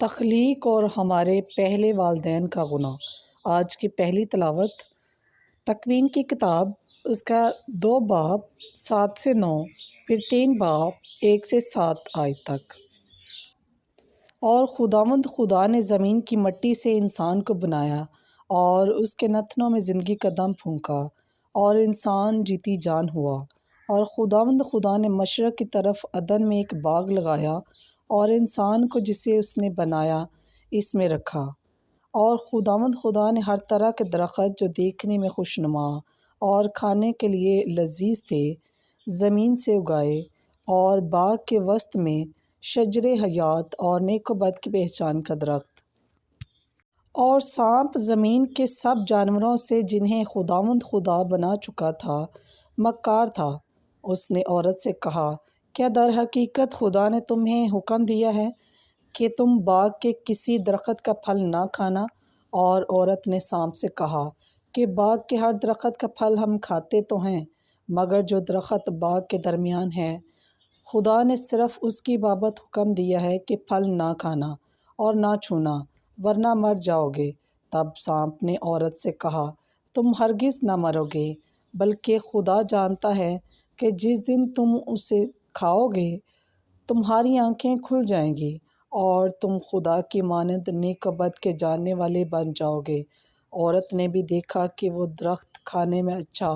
تخلیق اور ہمارے پہلے والدین کا گناہ۔ آج کی پہلی تلاوت تکوین کی کتاب، اس کا 2 باب 7 سے 9، پھر 3 باب 1 سے 7 آیت تک۔ اور خداوند خدا نے زمین کی مٹی سے انسان کو بنایا اور اس کے نتنوں میں زندگی کا دم پھونکا، اور انسان جیتی جان ہوا۔ اور خداوند خدا نے مشرق کی طرف عدن میں ایک باغ لگایا اور انسان کو جسے اس نے بنایا اس میں رکھا۔ اور خداوند خدا نے ہر طرح کے درخت جو دیکھنے میں خوشنما اور کھانے کے لیے لذیذ تھے زمین سے اگائے، اور باغ کے وسط میں شجر حیات اور نیک و بد کی پہچان کا درخت۔ اور سانپ زمین کے سب جانوروں سے جنہیں خداوند خدا بنا چکا تھا مکار تھا۔ اس نے عورت سے کہا، کیا در حقیقت خدا نے تمہیں حکم دیا ہے کہ تم باغ کے کسی درخت کا پھل نہ کھانا؟ اور عورت نے سانپ سے کہا کہ باغ کے ہر درخت کا پھل ہم کھاتے تو ہیں، مگر جو درخت باغ کے درمیان ہے خدا نے صرف اس کی بابت حکم دیا ہے کہ پھل نہ کھانا اور نہ چھونا، ورنہ مر جاؤ گے۔ تب سانپ نے عورت سے کہا، تم ہرگز نہ مرو گے، بلکہ خدا جانتا ہے کہ جس دن تم اسے کھاؤ گے تمہاری آنکھیں کھل جائیں گی اور تم خدا کی مانند نیک و بد کے جاننے والے بن جاؤ گے۔ عورت نے بھی دیکھا کہ وہ درخت کھانے میں اچھا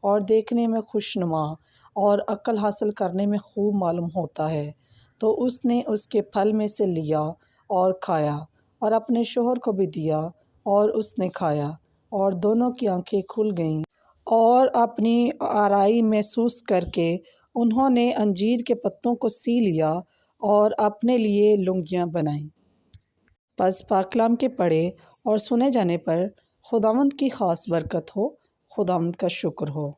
اور دیکھنے میں خوشنما اور عقل حاصل کرنے میں خوب معلوم ہوتا ہے، تو اس نے اس کے پھل میں سے لیا اور کھایا اور اپنے شوہر کو بھی دیا، اور اس نے کھایا اور دونوں کی آنکھیں کھل گئیں، اور اپنی آرائی محسوس کر کے انہوں نے انجیر کے پتوں کو سی لیا اور اپنے لیے لنگیاں بنائیں۔ پس پاک کلام کے پڑھے اور سنے جانے پر خداوند کی خاص برکت ہو۔ خداوند کا شکر ہو۔